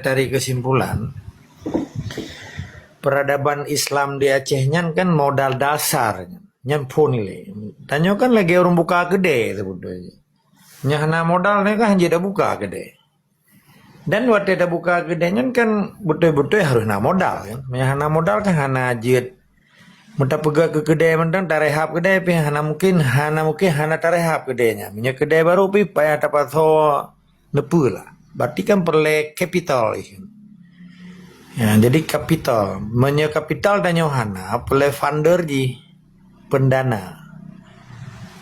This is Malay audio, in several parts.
Dari kesimpulan, peradaban Islam di Aceh nyan kan modal dasar nyan pun nilai. Tanya kan lagi orang buka gede sebetulnya. Nyahana modal ni kan jadi buka gede. Dan waktu ada buka gede nyan kan betul-betul harus na modal kan. Nyahana modal kan hana jid. Muta pega ke gede mentang tarehap gede pi hana mungkin hana tarehap gedenya. Minyak gede baru pi payah dapat so nepula. Berarti kan perlu capital ikan. Ya, jadi kapital, kapital dan Yohana, perlu funder di pendana,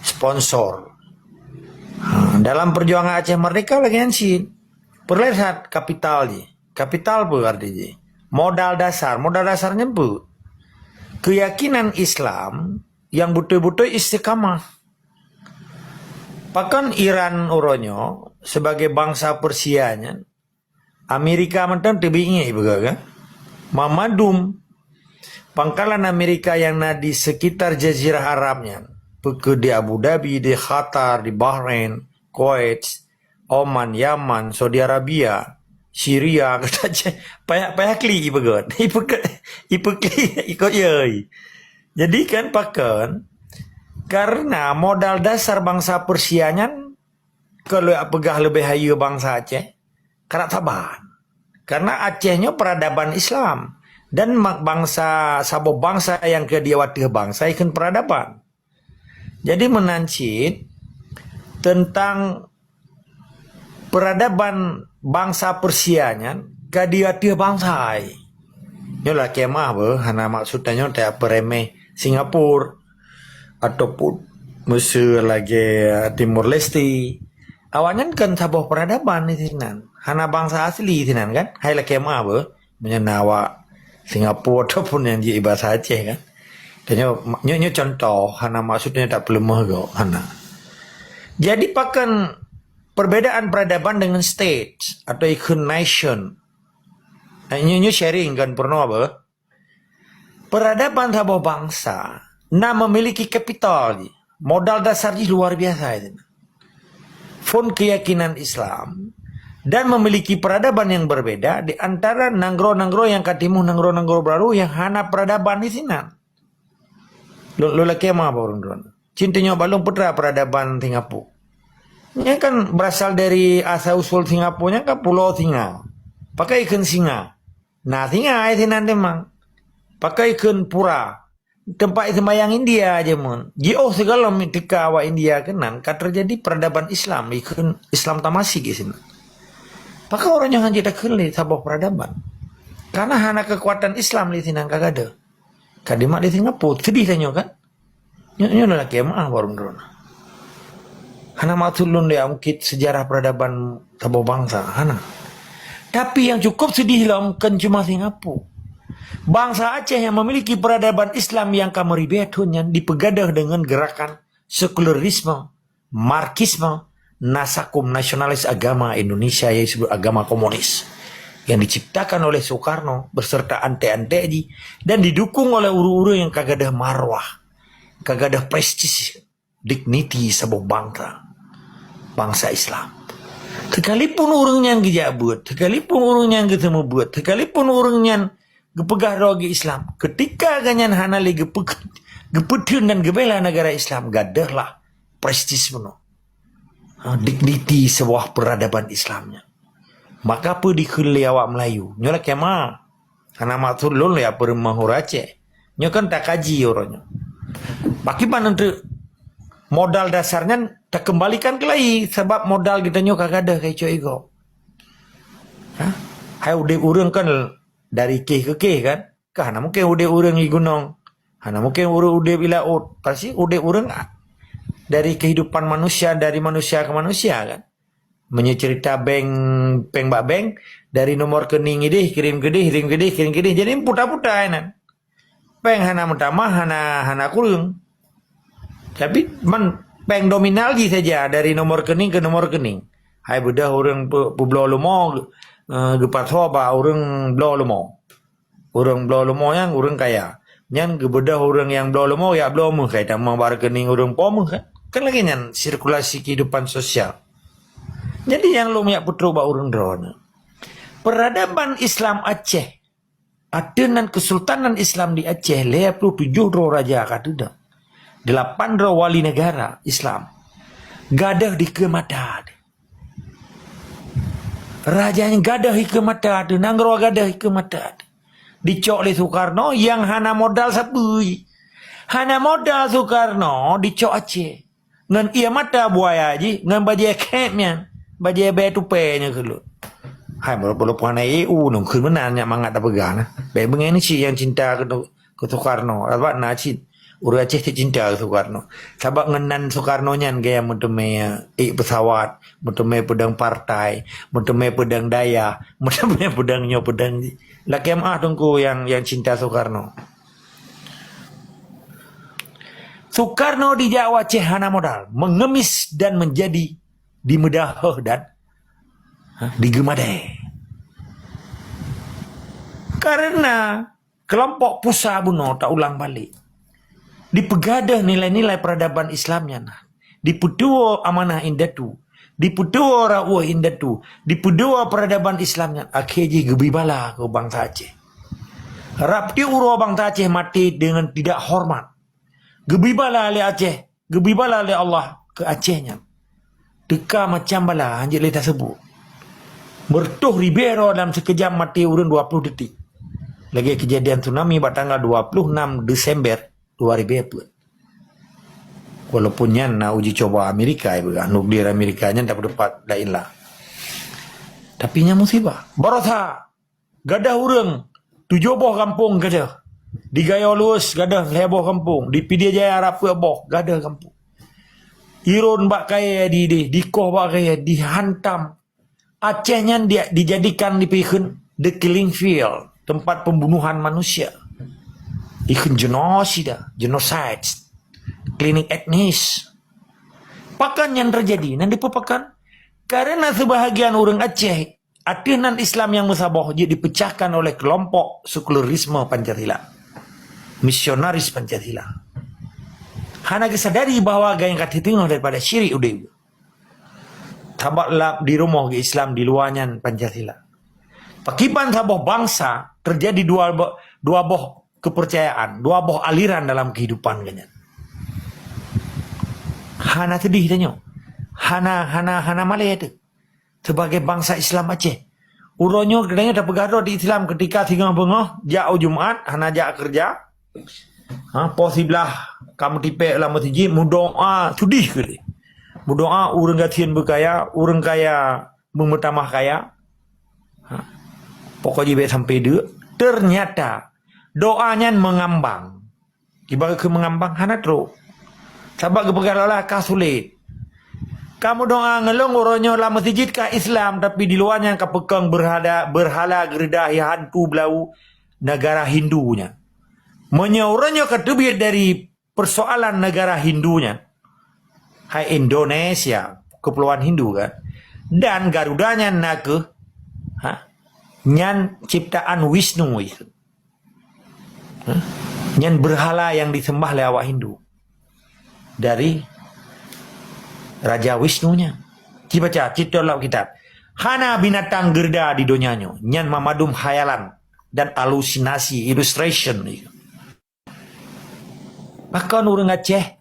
sponsor. Dalam perjuangan Aceh Merdeka lagi sih, perlu lihat kapital di, kapital berarti di, modal dasarnya bu, keyakinan Islam yang betul-betul istiqamah. Bahkan Iran uronyo sebagai bangsa Persianya, Amerika mantan tebingnya ibu kan? Mamadum pangkalan Amerika yang di sekitar Jazirah Arabnya, di Abu Dhabi, di Qatar, di Bahrain, Kuwait, Oman, Yaman, Saudi Arabia, Syria, kata payak kli ibu kan? Ibu kli ikut yoi. Jadi kan pakan karena modal dasar bangsa Persianya kalau pegah lebih hayu bangsa Aceh karena taban. Karena Acehnya peradaban Islam dan bangsa sabo bangsa yang ke dia watih bangsa ikan peradaban. Jadi menancit tentang peradaban bangsa Persianya ke dia watih bangsa. Nyolah kemah be, hana maksudnya tak peremeh Singapura ataupun Mesir lagi Timur Leste. Awalnya kan sabuh peradaban di sini. Hana bangsa asli di sini kan. Hai lah kemah apa. Menyenawa Singapura ataupun yang di bahasa Aceh kan. Dan nyo contoh. Hana maksudnya tak perlu mahal. Hana. Jadi pakan perbedaan peradaban dengan state atau ikon nation. Nyo sharing kan pernah apa. Peradaban sabuh bangsa memiliki kapital, modal dasar luar biasa itu. Fond keyakinan Islam dan memiliki peradaban yang berbeda di antara nanggro-nanggro yang katimu nanggro-nanggro baru yang hana peradaban di sini. Lo laki apa orang drone? Cintanya balung putra peradaban Singapura. Ini kan berasal dari asal usul Singapura kan pulau singa. Pakai ikan singa. Nah singa itu nanti memang. Pakai ikan pura. Tempat sembahyang India aja mun. Jauh segala ketika awak India kenan, kan terjadi peradaban Islam, ikut Islam tamasik di sini. Maka orang yang tidak keli sabah peradaban. Karena hanya kekuatan Islam di sini kagak ada. Kadimak di Singapura, sedih tanya kan? Nyo lelaki maaf warung drona. Hana matulun dia ungkit sejarah peradaban sabah bangsa, hana. Tapi yang cukup sedih lah kan cuma Singapura. Bangsa Aceh yang memiliki peradaban Islam yang kameribetnya dipegadah dengan gerakan sekularisme, marxisme, nasakum nasionalis agama Indonesia yang disebut agama komunis yang diciptakan oleh Soekarno beserta ante-ante dan didukung oleh uru-uru yang kagadah marwah, kagadah prestis, dignity sebuah bangsa Islam. Sekalipun orangnya yang gejabut, sekalipun orangnya yang ketemu buat, sekalipun orangnya gepegah rogi Islam. Ketika ganyan hanali gepetun dan gebela negara Islam, gadahlah prestis penuh. Dignity sebuah peradaban Islamnya. Maka apa dikuli awak Melayu? Nyolah kemah. Karena maksud lolo ya permahur Aceh. Nyo kan tak kaji orangnya. Bagaimana untuk modal dasarnya tak kembalikan ke lagi. Sebab modal kita nyo kagak ada kayak coy go. Hai udah urang kan dari ke kan? Hana mungkin udah urang di gunung. Hana mungkin udah bilaut. Pasti udah urang dari kehidupan manusia, dari manusia ke manusia kan? Menyecerita beng dari nomor kening ini kirim ke kirim ke jadi putar-putar kan? Peng hana pertama hana kurung. Tapi peng dominal saja dari nomor kening ke nomor kening. Hai budak orang pulau Lomo gepat soba orang blo Lomo. Orang blo Lomo yang orang kaya. Nyan gebedah orang yang blo Lomo ya blo mu kaya tamang bar kening orang pomu kan. Kan lagi nyan sirkulasi kehidupan sosial. Jadi yang lu putra ba orang drone. peradaban Islam Aceh, adenan Kesultanan Islam di Aceh, 57 raja kata 8 wali negara Islam. Gadah di kemata. Rajanya gadah di kemata, nanggro gadah di kemata. Dicok oleh Soekarno yang hana modal sabui. Hana modal Soekarno dicok Aceh. Ngan ia mata buaya ji, ngan bajai kemnya, bajai betu penya kelut. Hai berapa hana EU nung kemenannya mangat apa gana. Baik begini sih yang cinta ke Soekarno. Apa nacit. Orang Aceh cinta Soekarno. Sabak ngenan Soekarno nyan gaya mentemai pesawat, mentemai pedang partai, mentemai pedang daya, mentemai pedangnya pedang. Laki tunggu yang cinta Soekarno. Soekarno di Jawa Aceh hana modal, mengemis dan menjadi dimedahah dan digemadai. Karena kelompok Pusa Buno tak ulang balik. Dipegadah nilai-nilai peradaban Islamnya nah. Dipuduo amanah indatu, dipuduo rawuh indatu, dipuduo peradaban Islamnya. Akhirnya gebibala ke bangsa Aceh. Rapti uro bangsa Aceh mati dengan tidak hormat. Gebibala oleh Aceh, gebibala oleh Allah ke Acehnya. Deka macam bala anjir leta sebut. Bertuh Ribeiro dalam sekejap mati urun 20 detik. Lagi kejadian tsunami pada tanggal 26 Desember 2000. Walaupun nak uji coba Amerika nuklir Amerikanya tak dapat lain lah. Tapi nya musibah. Barasa gadah urang 7 boh kampung gadah. Di Gaya Lus gadah heboh kampung. Di Pidia Jaya Arab boh gadah kampung. Irun bak kaya di koh bak kaya dihantam. Acehnya dia dijadikan di pihun the killing field, tempat pembunuhan manusia. Ikut genosida, genocide, klinik etnis. Pakan yang terjadi, nanti pepakan. Karena sebahagian orang Aceh, adenan Islam yang musabah jadi dipecahkan oleh kelompok sekularisme Pancasila. Misionaris Pancasila. Hana kesadari bahwa gaya yang kata tengah daripada syirik udah. Tabaklah di rumah Islam di luarnya Pancasila. Pakiban sabah bangsa terjadi dua boh kepercayaan, dua boh aliran dalam kehidupan ganyan. Hana sedih tanya. Hana malai itu. Sebagai bangsa Islam Aceh. Uronyo kadangnya dah bergaduh di Islam ketika tinggal bengah, jauh Jumat, hana jak kerja. Posiblah kamu tipe lah masjid mudoa sudih ke. Mudoa urang gatian berkaya, urang kaya memetamah kaya. Pokoknya sampai dia. Ternyata doanya mengambang. Ibarat ke mengambang hana teruk. Sabak kepegalalah kah sulit. Kamu doa ngelong uronyo lah masjid ka Islam tapi di luarnya ka pekang berhala geredah hantu belau negara Hindunya. Menyaurannya ketubir dari persoalan negara Hindunya. Hai Indonesia, kepulauan Hindu kan. Dan Garudanya nak ke nyan ciptaan Wisnu itu. Nyan berhala yang disembah oleh awak Hindu. Dari Raja Wisnunya. Baca cerita dalam kitab. Hana binatang gerda di dunianya. Nyan mamadum hayalan dan halusinasi, illustration. Maka orang Aceh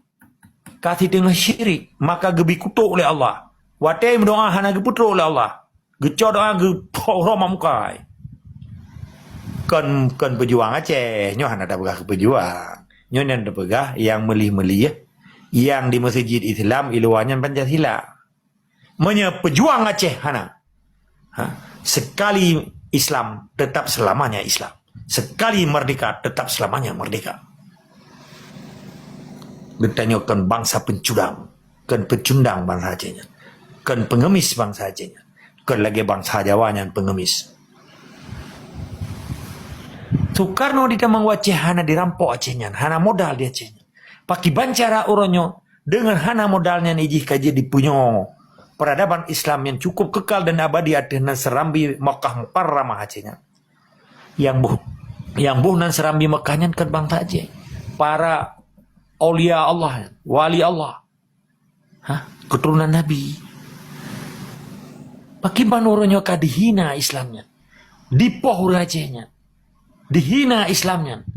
kasih tengah syirik. Maka gebi kutuk oleh Allah. Watai doa hana geputuk oleh Allah. Gecok doa geporo mamukai. Kan pejuang Aceh. Nyo hana dah pegah ke pejuang. Nyo yang dah pegah yang melih-melih ya. Yang di masjid Islam iluannya Pancasila. Pejuang Aceh hana. Sekali Islam tetap selamanya Islam. Sekali merdeka tetap selamanya merdeka. Bertanyakan bangsa pencudang, kan pecundang bangsa Acehnya, kan pengemis bangsa Acehnya, kan lagi bangsa Jawa yang pengemis. Soekarno di tamang Aceh hana dirampok Acehnya, hana modal di Acehnya. Paki bancara uronyo dengan hana modalnya nijih kaji dipunya peradaban Islam yang cukup kekal dan abadi adenan serambi Makkah Mukarramah Acehnya. Yang buh nan serambi Makkahnya kan bangsa Aceh. Para aulia Allah, wali Allah. Keturunan Nabi. Bagaimana orangnya kadihina Islamnya. Dipoh Acehnya. Dihina Islamnya.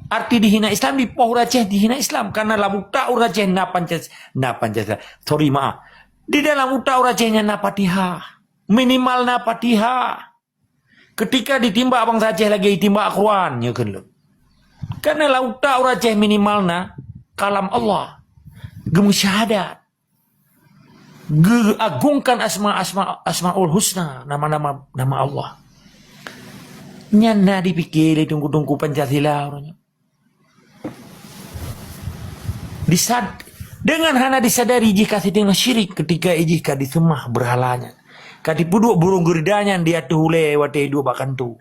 Arti dihina Islam, dipoh Aceh, dihina Islam. Karena lamu ta'ur Aceh na Pancasila. Sorry maaf. Di dalam ta'ur Acehnya na Fatihah. Minimal na Fatihah. Ketika ditimbak bangsa Aceh lagi timbak Quran. Ya kan lo. Karena lamu ta'ur Aceh minimal na kalam Allah. Gemusyahadat. Agungkan asmaul husna. Nama Allah. Nyana dipikir tunggu-tunggu Pancasila orangnya. Dengan hana disadari jika sidang syirik ketika jika disemah berhalanya. Kadi puduk burung geridanya dia tuhule wate dua bakan tu.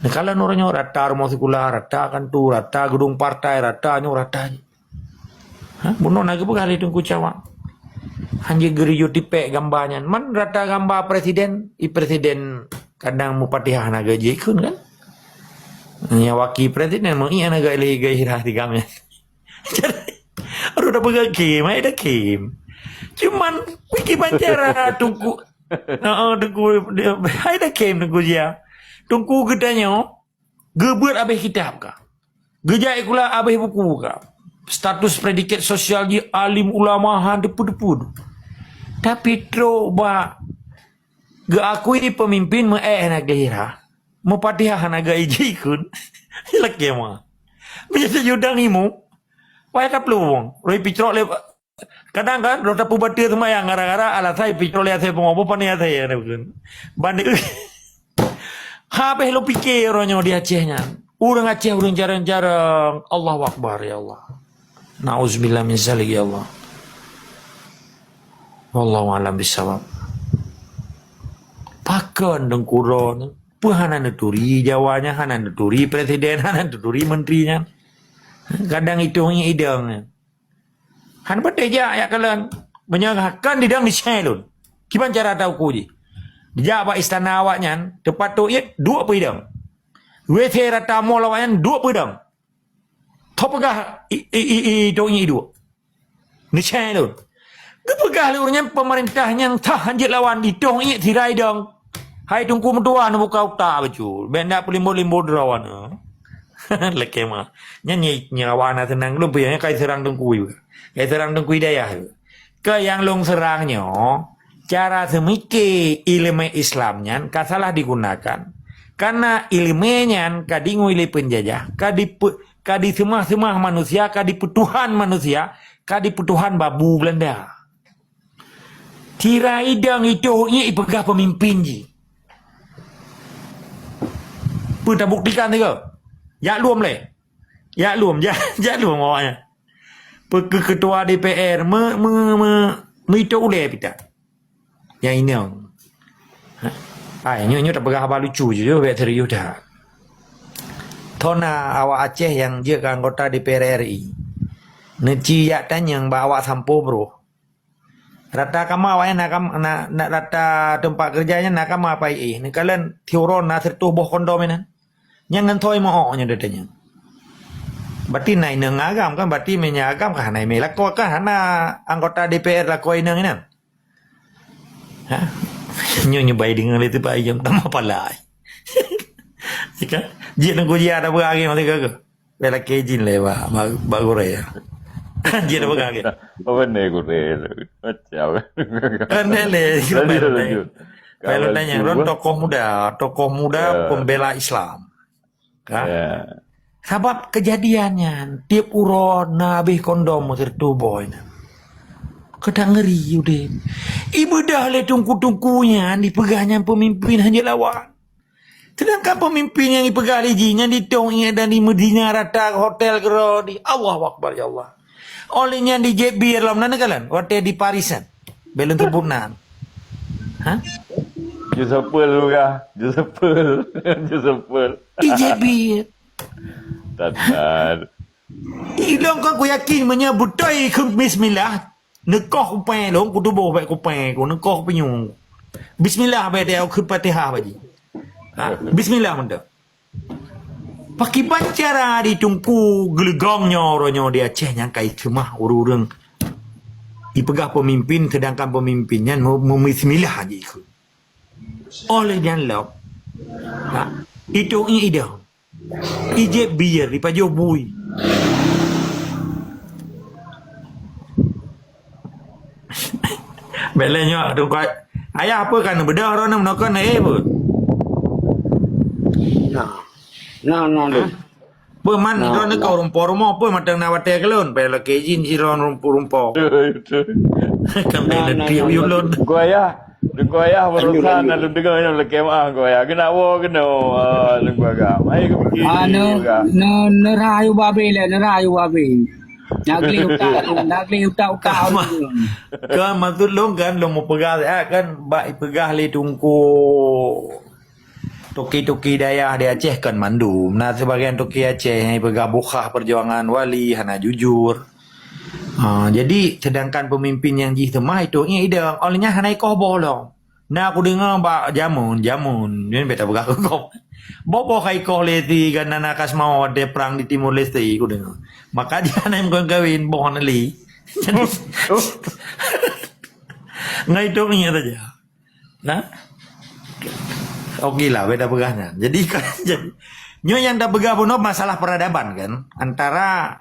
Nah kalau noranya rata rumah sekolah, rata kan tu, rata gedung partai, ratanya ratanya. Hah? Bunuh lagi kali tunggu cawang. Hanya geriyo tipek gambarnya. Man rata gambar presiden, presiden kadang mupatihah naga jikun kan. Nya wakil presiden mau iya naga ilahi gairah di kami. Jadi, udah pegang Kim, ada Kim. Cuman, pergi bancara tunggu. Tunggu, ada Kim tunggu dia. Tunggu gedanya, gebut abis kitab kah? Gejai kula abis buku kah? Status predikat sosial dia alim ulama han depu-depu. Tapi coba geakui pemimpin nak gairah. Mupatihah naga ijikun. Hilak ya mah. Biasa judang imu. Why tak peluang? Roy picrok le. Kadang kan, rota pubatir semua yang gara-gara alat saya picrok le saya pengopo pani saya kan. Banding. Habis lo pikir orangnya di Acehnya. Urang Aceh urang jarang-jarang. Allahu Akbar ya Allah. Nauzubillah min zalik ya Allah. Wallahu a'lam bissawab. Pakan dengkuron. Puhana neturi Jawanya, hana neturi presiden, hana neturi menterinya. Kadang itu hanya idang. Han beteja ya kalian menyangkakan didang di Chelun. Gimana cara tahu kuji? Dia apa istana awaknya tepat tu ya dua pedang. WC rata mall awaknya dua pedang. Topegah itu ini dua. Di Chelun. Kepegah lurnya pemerintahnya tah hanjit lawan di dong ini tirai dong. Hai tunggu mentua buka utak betul. Benda pelimbo-limbo derawan. Leke mah nyanyi nyawana tenang lu biasanya kayak serang dengkui kayak serang dengkui daya ke yang long serangnya cara semike ilmu Islamnya kasalah digunakan karena ilmunya kadingu ilmu penjajah kadi semah manusia kadi putuhan manusia kadi putuhan babu Belanda tirai dang itu ini ipegah pemimpin ji putar buktikan tu ya luam le. Ya luam awaknya. Ketua DPR itu ule pita. Yang ini. Ini tak pegah apa lucu je bet serius dah. Tona awak Aceh yang je anggota DPR RI. Neci yak tanya yang bawa sampo bro. Rata kama awaknya nak rata tempat kerjanya nak kama apa ini kalian tiuron nak sertuh boh kondom ini. Yang ngentoi mau nya datanya. Berarti naik neng agam kan berarti menyagam kan naik melak kok kan hana anggota DPR lakoi neng ini. Hah? Nyonya bayi dengan itu pak jam tambah palai. Jika jin nunggu dia ada beragi mati kagak. Bela kejin lewa bagore ya. Jin ada beragi. Apa nih gue macam. Anele. Kalau tanya ron tokoh muda pembela Islam. Ya. Sebab kejadiannya tiap uron nabi kondom tertuboy. Kadang ngeri udah. Ibadah le tungku-tungkunya dipegahnya pemimpin hanya lawan. Sedangkan pemimpin yang dipegang lijinya di Tongnya dan di Medina rata hotel kero di Allah Akbar ya Allah. Olehnya di JB dalam mana kalian? Hotel di Parisan. Belum terbunan. Hah? Jusapel kah? Jusapel. IJB. Tatar. Ilong kan ku yakin menyebut doi ke bismillah. Nekoh ku pen long ku tubuh baik ku pen ku nekoh penyung. Bismillah baik dia ke Fatihah baji. Ha? Bismillah menda. Pakai bancara ditungku gelegongnya orangnya dia Aceh yang kai cemah urang. Dipegah pemimpin sedangkan pemimpinnya mau bismillah aja ikut. Oleh jangan Itu ni ide. Ije biar di pajo bui. Belenya tu kau ayah apa kan bedah orang nak nak apa? Nah lu. Apa man orang nak kau rumpor apa matang nak wate kelon, pela kejin si orang rumpor. Kan bela dia yulon. Gua ya berusaha nak lu dengar nak kemah gua ya. Kenapa kena lu gua ga. Mai ke pergi. No rayu babe le, no rayu babe. Nagli utak kau. Kan maksud long kan long mau pegah kan baik pegah le tungku toki-toki daya di Aceh kan mandum. Nah sebagian toki Aceh yang pegah bukhah perjuangan wali hana jujur. Jadi sedangkan pemimpin yang jihtemah itu ini ide olehnya hana ikoh bolong. Nah aku dengar bak jamun ni beta pegah kau. Bobo kai koh leti kan nakas mau ada perang di Timur Leste aku dengar. Maka dia nak kawin bohong ali. Jadi ngai itu ni saja. Nah. Okey lah beda pegahnya. Jadi kan jadi nyo yang dah pegah pun masalah peradaban kan antara